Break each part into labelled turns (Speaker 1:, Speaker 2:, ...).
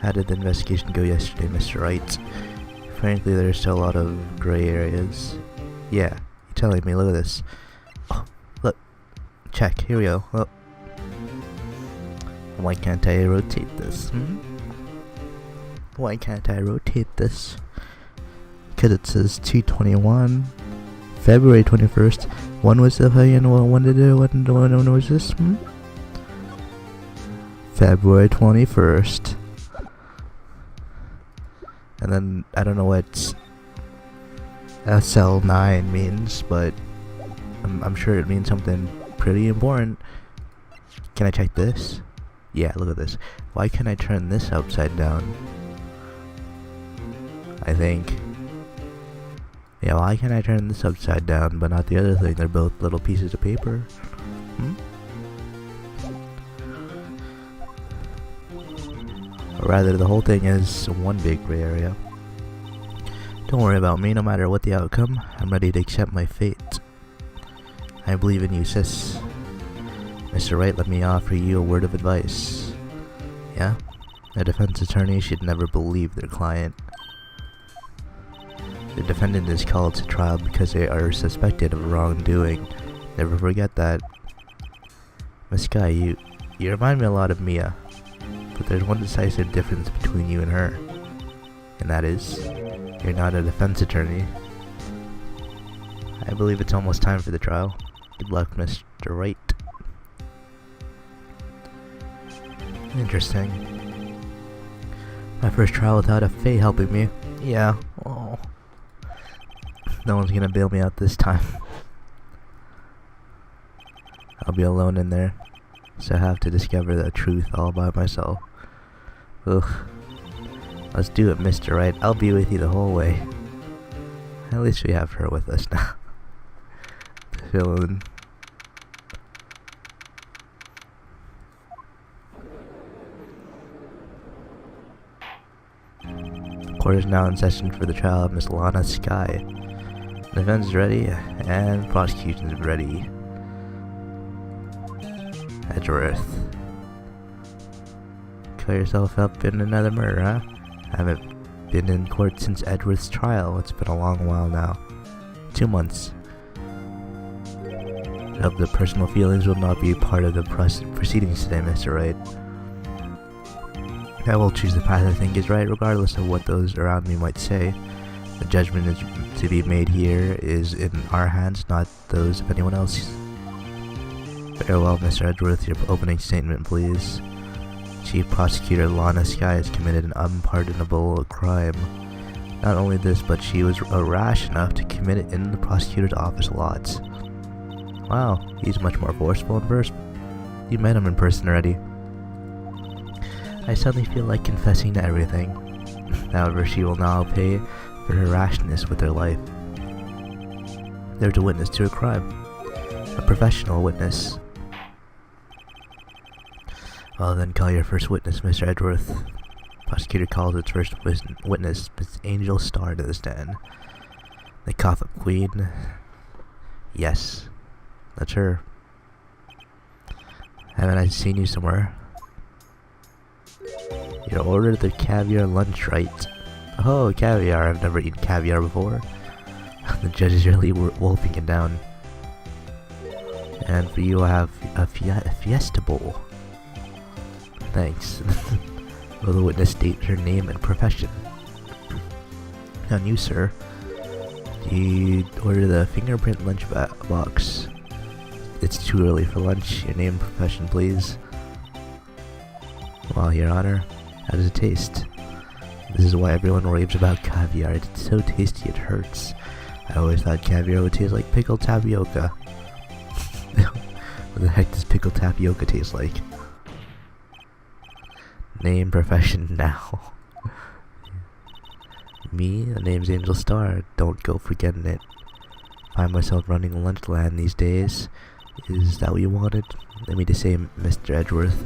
Speaker 1: How did the investigation go yesterday, Mr. Wright? Frankly, there's still a lot of gray areas. Yeah, you're telling me. Look at this. Oh, look. Check. Here we go. Oh. Why can't I rotate this? Why can't I rotate this? Because it says 221, February 21st. When was the when was this? February 21st. And then I don't know what SL9 means, but I'm sure it means something pretty important. Can I check this? Yeah, look at this. Why can't I turn this upside down? I think. Yeah, why can't I turn this upside down but not the other thing? They're both little pieces of paper. Or rather, the whole thing is one big gray area. Don't worry about me, no matter what the outcome. I'm ready to accept my fate. I believe in you, sis. Mr. Wright, let me offer you a word of advice. Yeah? A defense attorney should never believe their client. The defendant is called to trial because they are suspected of wrongdoing. Never forget that. Miss Guy, you remind me a lot of Mia. But there's one decisive difference between you and her. And that is, you're not a defense attorney. I believe it's almost time for the trial. Good luck, Mr. Wright. Interesting. My first trial without a Fae helping me. Yeah. Oh. No one's gonna bail me out this time. I'll be alone in there, so I have to discover the truth all by myself. Ugh. Let's do it, Mr. Wright. I'll be with you the whole way. At least we have her with us now. Chillin'. Court is now in session for the trial of Miss Lana Sky. The defense is ready, and prosecution is ready. Edgeworth. Call yourself up in another murder, huh? I haven't been in court since Edgeworth's trial. It's been a long while now. 2 months. I hope the personal feelings will not be part of the proceedings today, Mr. Wright. I will choose the path I think is right, regardless of what those around me might say. The judgment is to be made here is in our hands, not those of anyone else. Farewell, Mr. Edgeworth. Your opening statement, please. Chief Prosecutor Lana Sky has committed an unpardonable crime. Not only this, but she was rash enough to commit it in the prosecutor's office lots. Wow, he's much more forceful in person. You met him in person already. I suddenly feel like confessing to everything. However, she will now pay for her rashness with her life. There's a witness to a crime. A professional witness. Well then, call your first witness, Mr. Edgeworth. Prosecutor calls its first witness, Miss Angel Starr, to the stand. The cough-up queen. Yes, that's her. Haven't I seen you somewhere? You ordered the caviar lunch, right? Oh, caviar. I've never eaten caviar before. The judge is really wolfing it down. And for you, I have a fiesta bowl. Thanks. Will the witness state her name and profession? And you, sir. Do you order the fingerprint lunch box? It's too early for lunch. Your name and profession, please. Well, Your Honor, how does it taste? This is why everyone raves about caviar. It's so tasty it hurts. I always thought caviar would taste like pickled tapioca. What the heck does pickled tapioca taste like? Name, profession, now. Me, the name's Angel Starr. Don't go forgetting it. Find myself running Lunchland these days. Is that what you wanted? Let me just say, Mr. Edgeworth.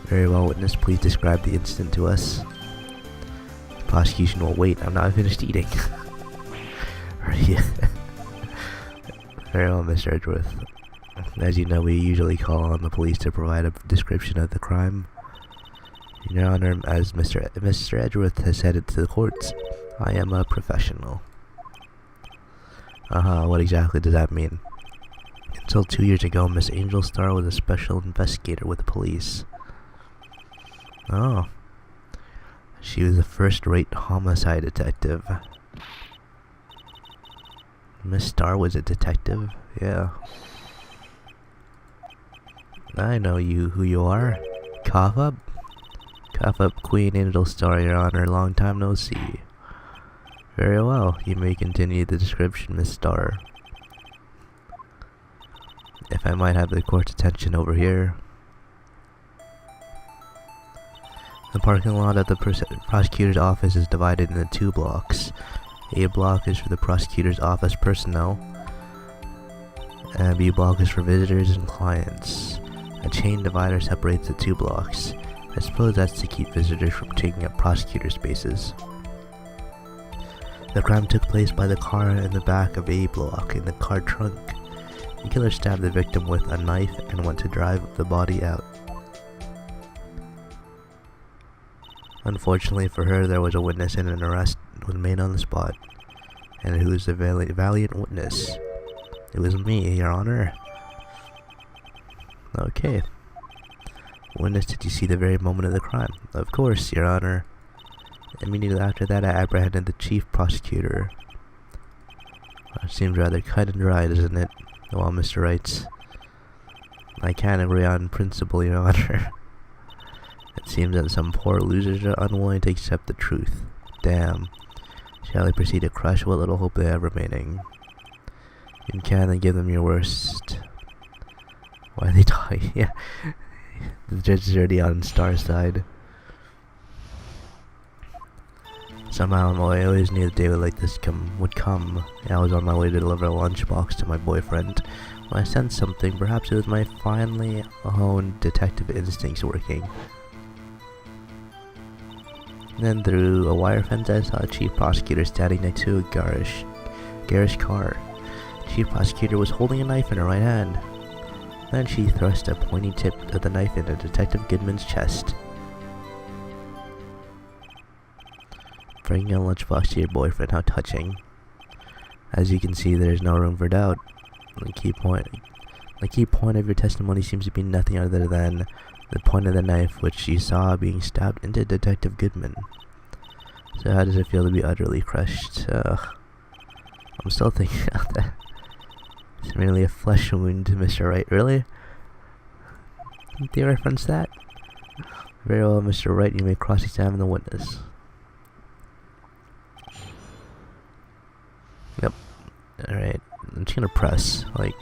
Speaker 1: Very well, witness. Please describe the incident to us. The prosecution will wait. I'm not finished eating. Very well, Mr. Edgeworth. As you know, we usually call on the police to provide a description of the crime. Your Honor, as Mr. Edgeworth has headed to the courts, I am a professional. What exactly does that mean? Until 2 years ago, Miss Angel Star was a special investigator with the police. Oh. She was a first-rate homicide detective. Miss Star was a detective? Yeah. I know who you are. Cough up? Cough up, Queen Angel Star, Your Honor. Long time no see. Very well. You may continue the description, Miss Star. If I might have the court's attention over here. The parking lot at the prosecutor's office is divided into 2 blocks. A block is for the prosecutor's office personnel, and B block is for visitors and clients. A chain divider separates the 2 blocks. I suppose that's to keep visitors from taking up prosecutor spaces. The crime took place by the car in the back of A block in the car trunk. The killer stabbed the victim with a knife and went to drive the body out. Unfortunately for her, there was a witness and an arrest was made on the spot. And who was the valiant witness? It was me, Your Honor. Okay. Witness, did you see the very moment of the crime? Of course, Your Honor. Immediately after that, I apprehended the chief prosecutor. It seems rather cut and dry, doesn't it? Well, Mr. Wright, I can't agree on principle, Your Honor. It seems that some poor losers are unwilling to accept the truth. Damn. Shall I proceed to crush what little hope they have remaining? You can give them your worst. Why are they talking? Yeah. The judge is already on Star's side. Somehow I always knew the day like this would come. I was on my way to deliver a lunchbox to my boyfriend when I sensed something. Perhaps it was my finely honed detective instincts working. Then through a wire fence I saw a chief prosecutor standing next to a garish car. Chief prosecutor was holding a knife in her right hand. Then she thrust a pointy tip of the knife into Detective Goodman's chest. Bringing a lunchbox to your boyfriend, how touching. As you can see, there is no room for doubt. The key point of your testimony seems to be nothing other than the point of the knife which you saw being stabbed into Detective Goodman. So how does it feel to be utterly crushed? I'm still thinking about that. It's merely a flesh wound to Mr. Wright, really? Did they reference that? Very well, Mr. Wright, you may cross-examine the witness. Yep. Alright. I'm just gonna press, like...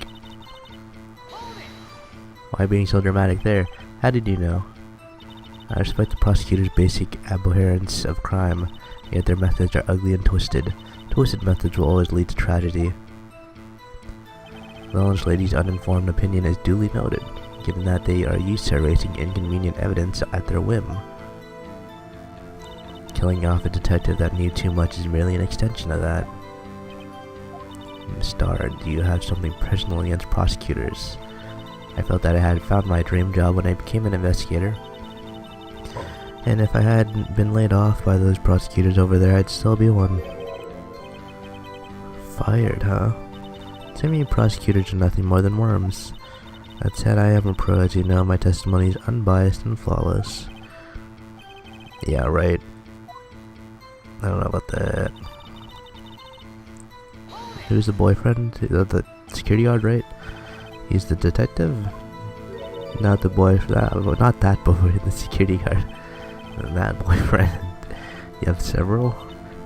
Speaker 1: Why being so dramatic there? How did you know? I respect the prosecutor's basic abhorrence of crime, yet their methods are ugly and twisted. Twisted methods will always lead to tragedy. The knowledge lady's uninformed opinion is duly noted, given that they are used to erasing inconvenient evidence at their whim. Killing off a detective that knew too much is merely an extension of that. Miss Starr, do you have something personal against prosecutors? I felt that I had found my dream job when I became an investigator. And if I hadn't been laid off by those prosecutors over there, I'd still be one. Fired, huh? To me, prosecutors are nothing more than worms. That said, I am a pro, as you know. My testimony is unbiased and flawless. Yeah, right. I don't know about that. Who's the boyfriend? The security guard, right? He's the detective? Not the boyfriend. Not that boyfriend, the security guard. That boyfriend. You have several?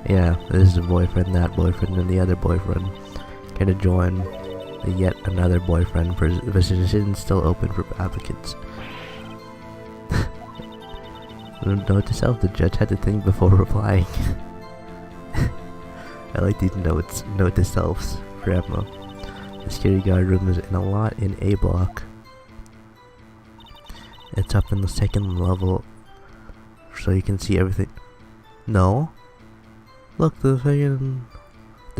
Speaker 1: Yeah, this is the boyfriend, that boyfriend, and the other boyfriend. Can to join the yet another boyfriend position still open for applicants. Note to self, the judge had to think before replying. I like these notes. Note to selves for Emma. The security guard room is in a lot in A block. It's up in the second level, so you can see everything. No, look, the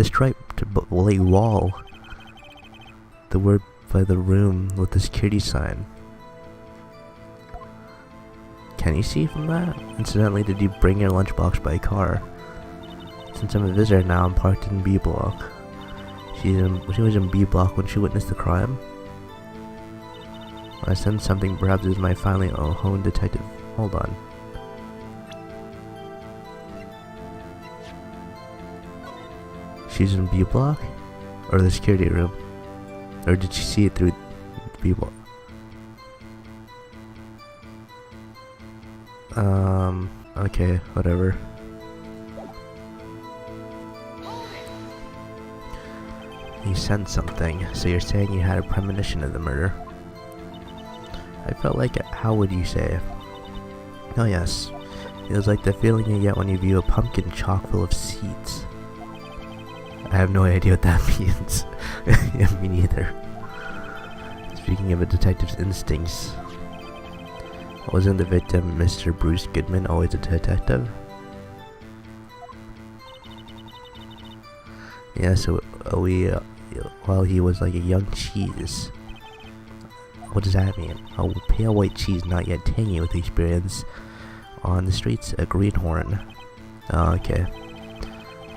Speaker 1: striped wall. The word by the room with the security sign. Can you see from that? Incidentally, did you bring your lunchbox by car? Since I'm a visitor now, I'm parked in B block. She was in B block when she witnessed the crime. I sense something. Perhaps this is my finally honed detective. Hold on. She's in B block? Or the security room? Or did she see it through B block? Okay, whatever. You sensed something, so you're saying you had a premonition of the murder? I felt like it. How would you say? Oh yes, it was like the feeling you get when you view a pumpkin chock full of seeds. I have no idea what that means. Yeah, me neither. Speaking of a detective's instincts, wasn't the victim Mr. Bruce Goodman always a detective? Yeah, so while he was like a young cheese. What does that mean? A pale white cheese not yet tangy with experience on the streets, a greenhorn. Oh, okay.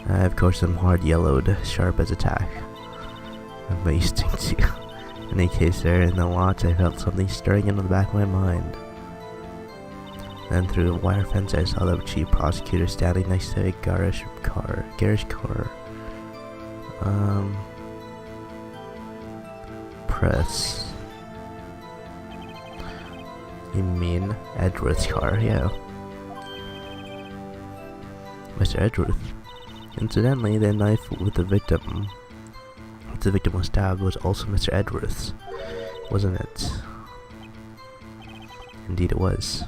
Speaker 1: Of course I'm hard yellowed, sharp as a tack. Amazing too. In any case, there in the lots I felt something stirring into the back of my mind. Then through a wire fence I saw the chief prosecutor standing next to a garish car. Press. You mean Edgeworth's car? Yeah. Mr. Edgeworth. Incidentally, the knife with the victim was stabbed was also Mr. Edgeworth's, wasn't it? Indeed it was.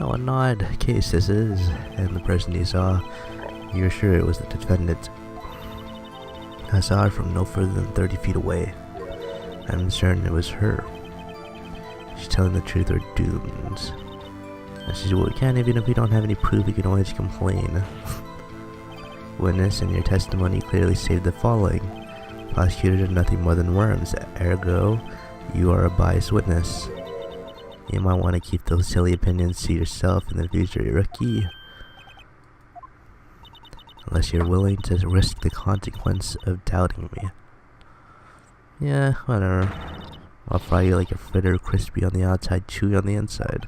Speaker 1: Oh, an odd case this is, and the person you saw, you're sure it was the defendant. I saw her from no further than 30 feet away. I'm certain it was her. She's telling the truth or doomed. I said, well, we can't, even if we don't have any proof, we can always complain. Witness, in your testimony clearly stated the following. Prosecutor did nothing more than worms, ergo, you are a biased witness. You might want to keep those silly opinions to yourself in the future, rookie. Unless you're willing to risk the consequence of doubting me. Yeah, whatever. I'll fry you like a fritter, crispy on the outside, chewy on the inside.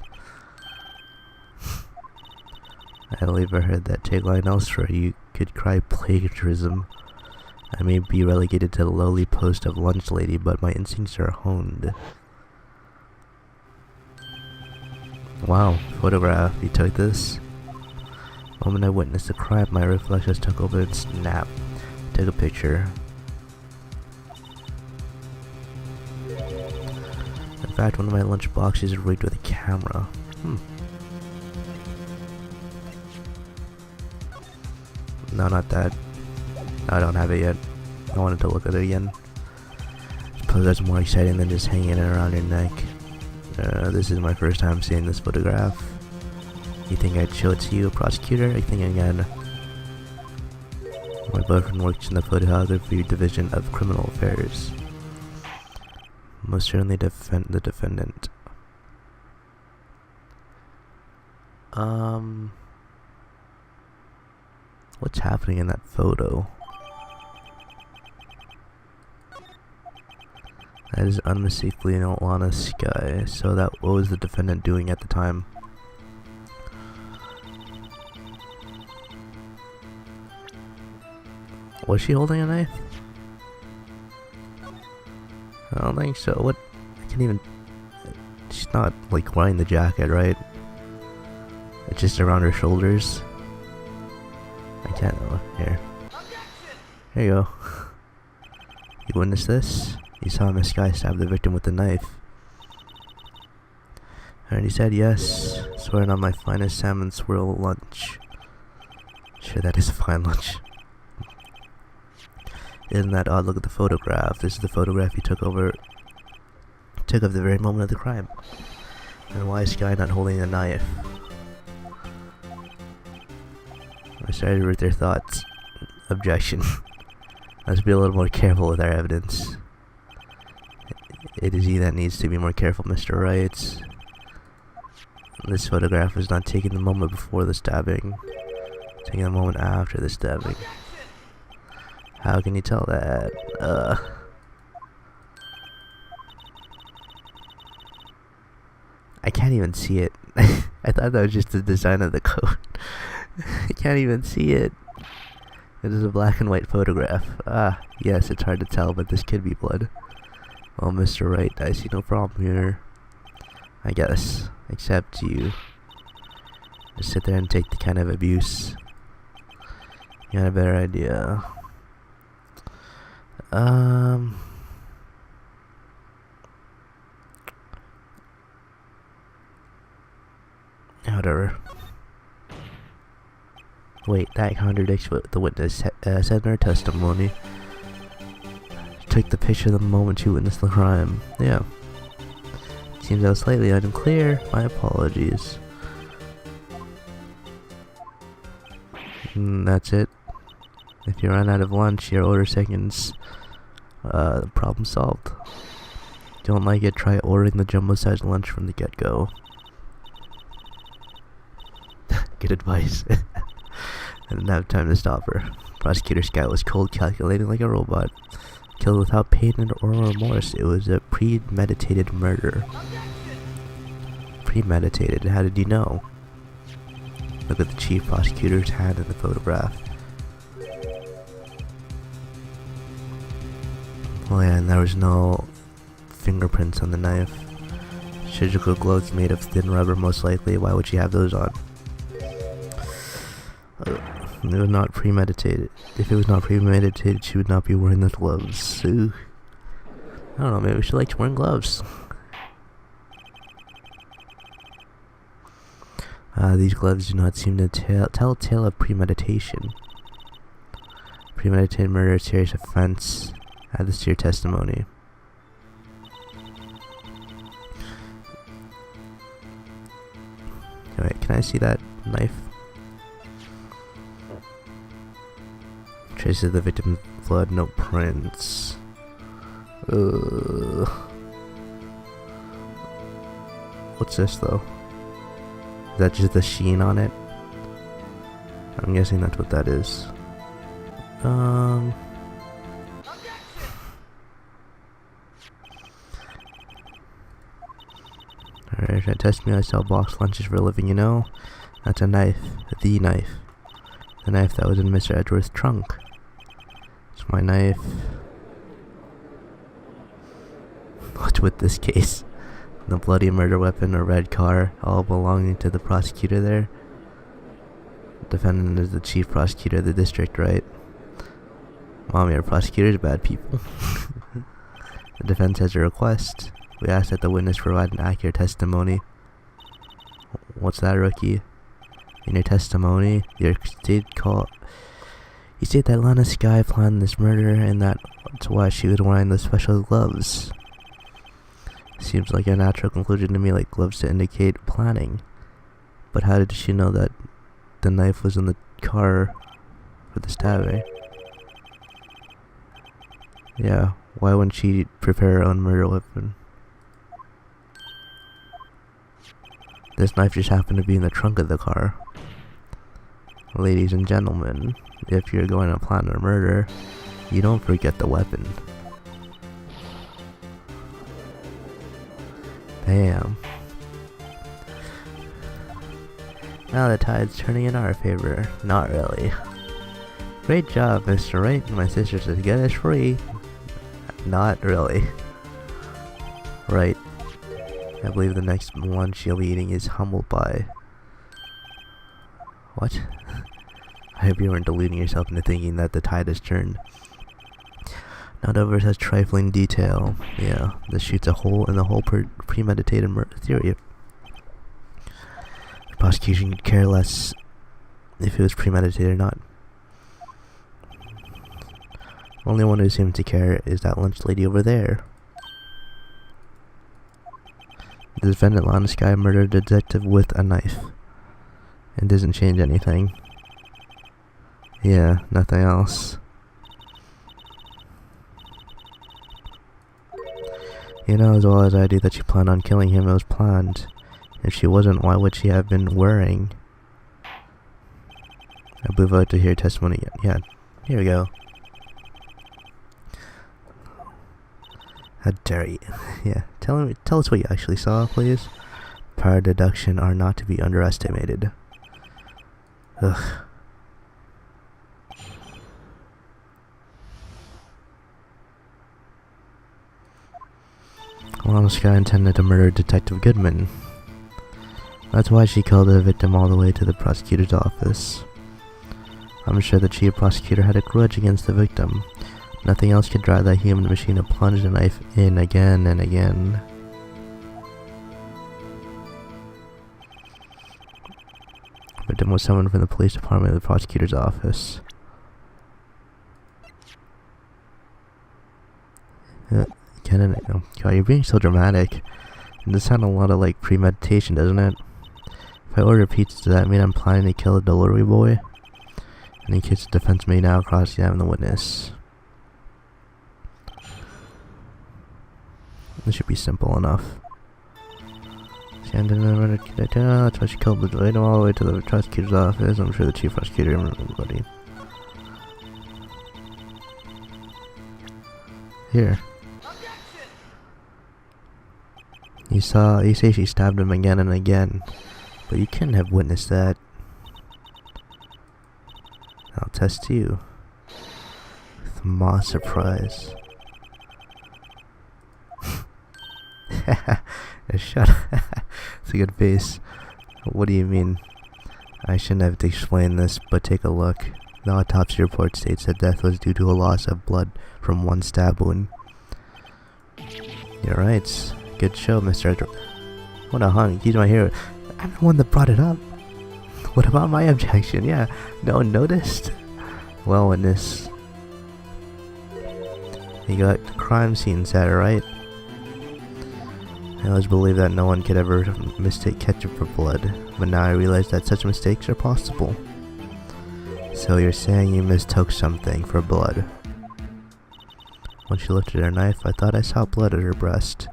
Speaker 1: I believe I heard that tagline elsewhere. You could cry plagiarism. I may be relegated to the lowly post of lunch lady, but my instincts are honed. Wow, photograph. You took this? The moment I witnessed the crime, my reflections took over and snapped. Took a picture. In fact, one of my lunch boxes is rigged with a camera. No, not that. I don't have it yet. I wanted to look at it again. Suppose that's more exciting than just hanging it around your neck. This is my first time seeing this photograph. You think I'd show it to you, prosecutor? I think again. My boyfriend works in the photography division of criminal affairs. Most certainly defend the defendant. What's happening in that photo? That is unmistakably an Atlanta sky. So what was the defendant doing at the time? Was she holding a knife? I don't think so. What? I can't even... She's not like wearing the jacket, right? It's just around her shoulders. I can't... Here. Here you go. You witnessed this? You saw Miss Guy stab the victim with the knife. And he said yes. Swearing on my finest salmon swirl lunch. Sure, that is a fine lunch. Isn't that odd? Look at the photograph. This is the photograph he took of the very moment of the crime. And why is Sky not holding a knife? I started with their thoughts. Objection. Let's be a little more careful with our evidence. It is he that needs to be more careful, Mr. Wright. This photograph was not taken the moment before the stabbing. Taken the moment after the stabbing. How can you tell that? I can't even see it. I thought that was just the design of the coat. I can't even see it. It is a black and white photograph. Ah, yes, it's hard to tell, but this could be blood. Well, Mr. Wright, I see no problem here. I guess. Except you just sit there and take the kind of abuse. You had a better idea. Whatever. Wait, that contradicts what the witness said in her testimony. She took the picture the moment she witnessed the crime. Yeah. Seems I was slightly unclear. My apologies. That's it. If you run out of lunch, your order seconds. Problem solved. Don't like it? Try ordering the jumbo-sized lunch from the get-go. Good advice. I didn't have time to stop her. Prosecutor Scott was cold, calculating like a robot. Killed without pain or remorse. It was a premeditated murder. Premeditated? How did you know? Look at the chief prosecutor's hand in the photograph. Oh yeah, and there was no fingerprints on the knife. Surgical gloves made of thin rubber, most likely. Why would she have those on? It was not premeditated. If it was not premeditated, she would not be wearing the gloves. Ooh. I don't know, maybe she likes wearing gloves. These gloves do not seem to tell a tale of premeditation. Premeditated murder is a serious offense. Add this to your testimony. Wait, can I see that knife? Traces of the victim's blood, no prints. What's this though? Is that just the sheen on it? I'm guessing that's what that is. Alright, try to test me. I sell boxed lunches for a living, you know? That's a knife. The knife. The knife that was in Mr. Edgeworth's trunk. It's my knife. What's with this case? The bloody murder weapon, a red car, all belonging to the prosecutor there. The defendant is the chief prosecutor of the district, right? Mommy, our prosecutors are bad people. The defense has a request. We ask that the witness provide an accurate testimony. What's that, rookie? In your testimony, you state that Lana Skye planned this murder, and that's why she was wearing the special gloves. Seems like a natural conclusion to me, like gloves to indicate planning. But how did she know that the knife was in the car for the stabbing? Yeah, why wouldn't she prepare her own murder weapon? This knife just happened to be in the trunk of the car. Ladies and gentlemen, if you're going to plan a murder, you don't forget the weapon. Damn. Now the tide's turning in our favor. Not really. Great job, Mr. Wright. My sister says get us free. Not really. Right. I believe the next one she'll be eating is humble pie. What? I hope you weren't deluding yourself into thinking that the tide has turned. Not over such trifling detail. Yeah, this shoots a hole in the whole premeditated murder theory. The prosecution could care less if it was premeditated or not. Only one who seems to care is that lunch lady over there. The defendant, Lana Skye, murdered a detective with a knife. It doesn't change anything. Yeah, nothing else. You know as well as I do that she planned on killing him. It was planned. If she wasn't, why would she have been worrying? I would like to hear testimony. Yeah, here we go. How dare you? Yeah, tell us what you actually saw, please. Power deduction are not to be underestimated. Ugh. Well, this guy intended to murder Detective Goodman. That's why she called the victim all the way to the prosecutor's office. I'm sure the chief prosecutor had a grudge against the victim. Nothing else could drive that human machine to plunge the knife in again and again. The victim was summoned from the police department to the prosecutor's office. God, you're being so dramatic. It does sound a lot of like premeditation, doesn't it? If I order pizza, does that mean I'm planning to kill the delivery boy? Any case, the defense may now cross-examine the witness. This should be simple enough. That's why she killed the victim all the way to the prosecutor's office. I'm sure the chief prosecutor and everybody. Here. You say she stabbed him again and again, but you couldn't have witnessed that. I'll test you. With my surprise. Shut up. It's a good face. What do you mean? I shouldn't have to explain this, but take a look. The autopsy report states that death was due to a loss of blood from one stab wound. You're right. Good show, Mr. What a hunk. He's my hero. I'm the one that brought it up. What about my objection? Yeah, no one noticed. Well, witness. You got the crime scene set, right? I always believed that no one could ever mistake ketchup for blood, but now I realize that such mistakes are possible. So you're saying you mistook something for blood? When she lifted her knife, I thought I saw blood at her breast.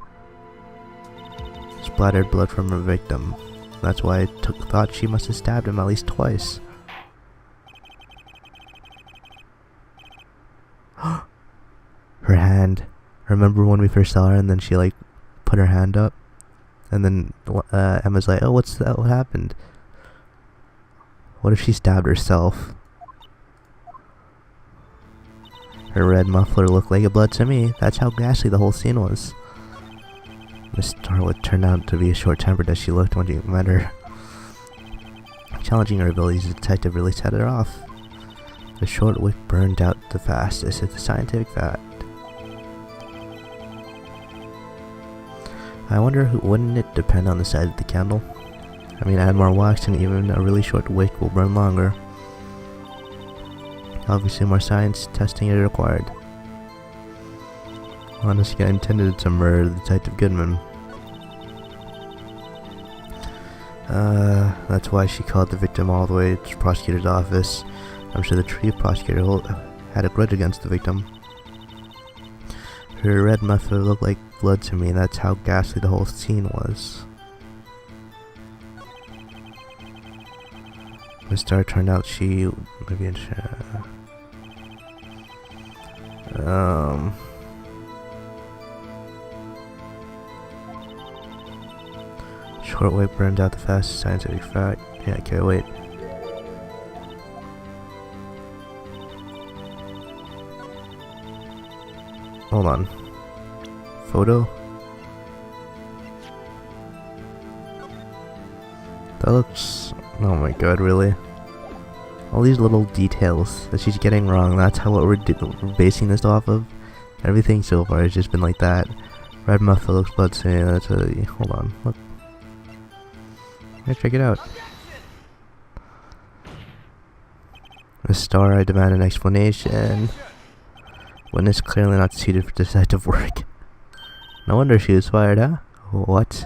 Speaker 1: Splattered blood from her victim. That's why I thought she must have stabbed him at least twice. Her hand. Remember when we first saw her and then she like put her hand up? And then Emma's like, oh, what's that? What happened? What if she stabbed herself? Her red muffler looked like a blood to me. That's how ghastly the whole scene was. Miss Starwood turned out to be as short-tempered as she looked when you met her. Challenging her abilities as a detective really set her off. The short wick burned out the fastest. It's a scientific fact. I wonder, wouldn't it depend on the size of the candle? I mean, add more wax and even a really short wick will burn longer. Obviously more science testing is required. Honestly, I intended to murder Detective Goodman. That's why she called the victim all the way to the prosecutor's office. I'm sure the chief prosecutor had a grudge against the victim. Her red muffler looked like blood to me. That's how ghastly the whole scene was. Miss Starr turned out she short wick burned out the fastest, scientific fact. Yeah, okay, wait. Hold on. Photo? That looks... oh my god, really? All these little details that she's getting wrong, that's how we're basing this off of. Everything so far has just been like that. Red muffler looks blood stain, that's a... hold on, look. Hey, check it out. Miss Starr, I demand an explanation. Witness clearly not suited for detective work. No wonder she was fired, huh? What?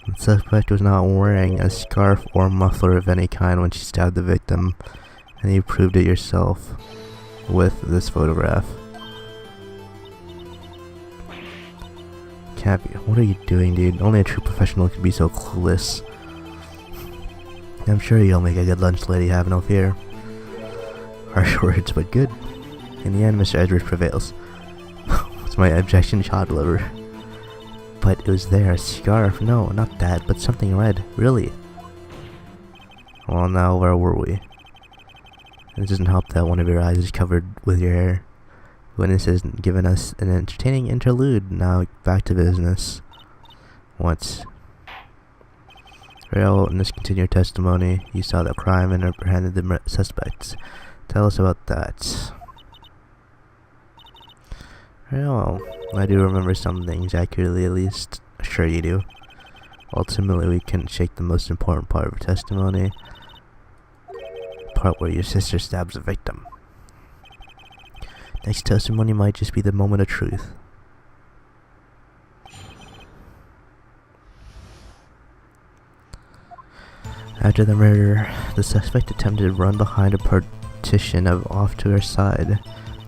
Speaker 1: The suspect was not wearing a scarf or muffler of any kind when she stabbed the victim, and you proved it yourself with this photograph. can't be. What are you doing, dude? Only a true professional can be so clueless. I'm sure you'll make a good lunch lady, have no fear. Harsh words, but good. In the end, Mr. Edwards prevails. What's my objection, child lover? But it was there, a scarf. No, not that, but something red. Really? Well, now where were we? It doesn't help that one of your eyes is covered with your hair. Witness has given us an entertaining interlude. Now back to business. What? Real witness, continue your testimony. You saw the crime and apprehended the suspects. Tell us about that. Well, I do remember some things accurately, at least. Sure you do. Ultimately, we couldn't shake the most important part of your testimony. Part where your sister stabs the victim. Next testimony might just be the moment of truth. After the murder, the suspect attempted to run behind a partition off to her side.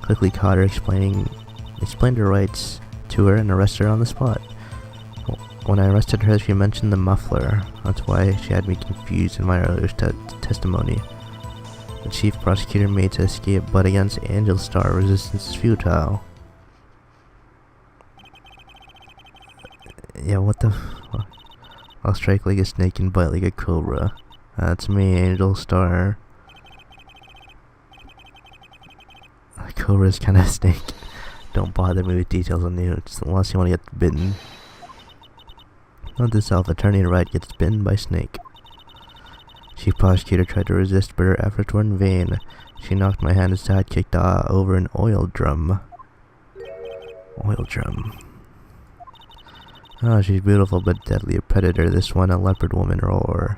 Speaker 1: Quickly caught her, explained her rights to her and arrested her on the spot. When I arrested her, she mentioned the muffler. That's why she had me confused in my earlier testimony. The chief prosecutor made to escape, but against Angel Star, resistance is futile. Yeah, what the fuck? I'll strike like a snake and bite like a cobra. That's me, Angel Star. A cobra's kind of a snake. Don't bother me with details on you, just unless you want to get bitten. Note to self, Attorney Wright gets bitten by snake. Chief prosecutor tried to resist, but her efforts were in vain. She knocked my hand aside, kicked over an oil drum. Oil drum. Oh, she's beautiful but deadly. A predator, this one, a leopard woman roar.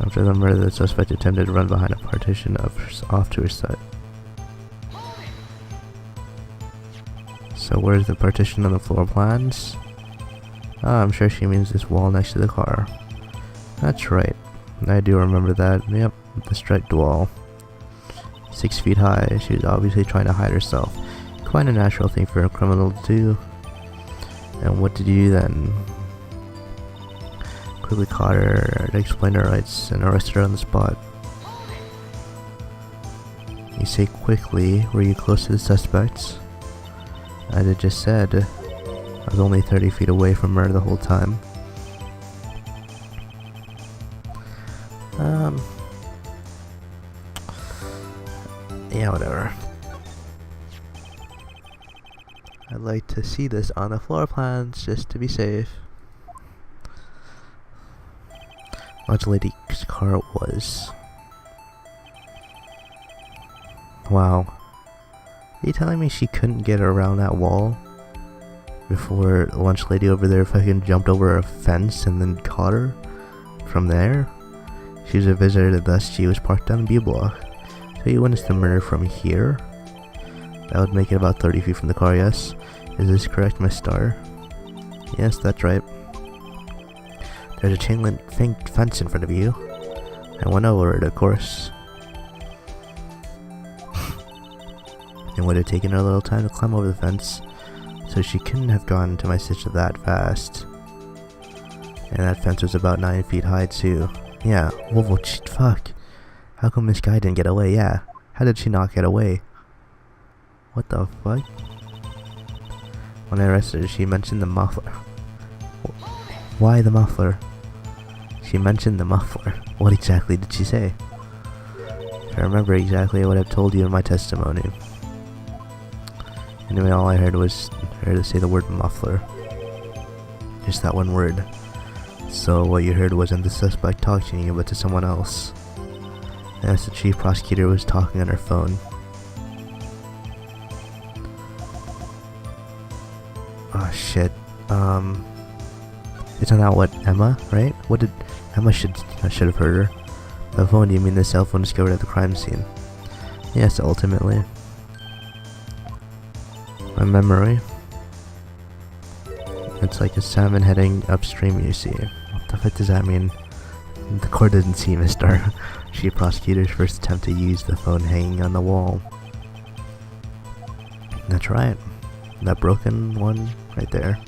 Speaker 1: After the murder, the suspect attempted to run behind a partition off to her side. So where's the partition on the floor plans? I'm sure she means this wall next to the car. That's right. I do remember that. Yep, the striped wall. 6 feet high. She was obviously trying to hide herself. Quite a natural thing for a criminal to do. And what did you do then? Quickly caught her, explained her rights, and arrested her on the spot. You say quickly, were you close to the suspects? As I just said, I was only 30 feet away from her the whole time. Yeah, whatever. I'd like to see this on the floor plans, just to be safe. Which lady's car it was. Wow. Are you telling me she couldn't get around that wall before the lunch lady over there fucking jumped over a fence and then caught her from there? She was a visitor, thus she was parked on the B block. So you witnessed the murder from here? That would make it about 30 feet from the car, yes? Is this correct, Miss Starr? Yes, that's right. There's a chain link fence in front of you. I went over it, of course. It would have taken her a little time to climb over the fence, so she couldn't have gone to my sister that fast. And that fence was about 9 feet high too. Yeah, whoa, fuck. How come this guy didn't get away? Yeah, how did she not get away? What the fuck? When I arrested her, she mentioned the muffler. Why the muffler? She mentioned the muffler. What exactly did she say? If I remember exactly what I've told you in my testimony. Anyway, all I heard was her to say the word muffler. Just that one word. So what you heard wasn't the suspect talking to you, but to someone else. Yes, the chief prosecutor was talking on her phone. Oh shit. Isn't that what Emma, right? What did Emma should have heard her? The phone, do you mean the cell phone discovered at the crime scene? Yes, ultimately. My memory. It's like a salmon heading upstream, you see. What the fuck does that mean? The court didn't see Mr. Chief Prosecutor's first attempt to use the phone hanging on the wall. That's right. That broken one right there.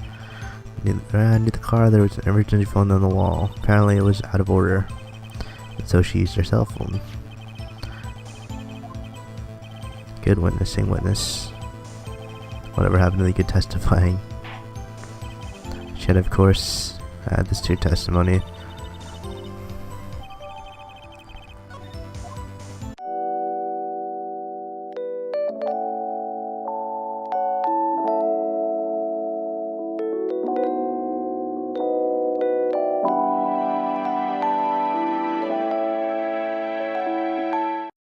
Speaker 1: Near the car, there was an emergency phone on the wall. Apparently it was out of order, and so she used her cell phone. Good witness. Whatever happened to the good testifying? She had, of course, add this to your testimony.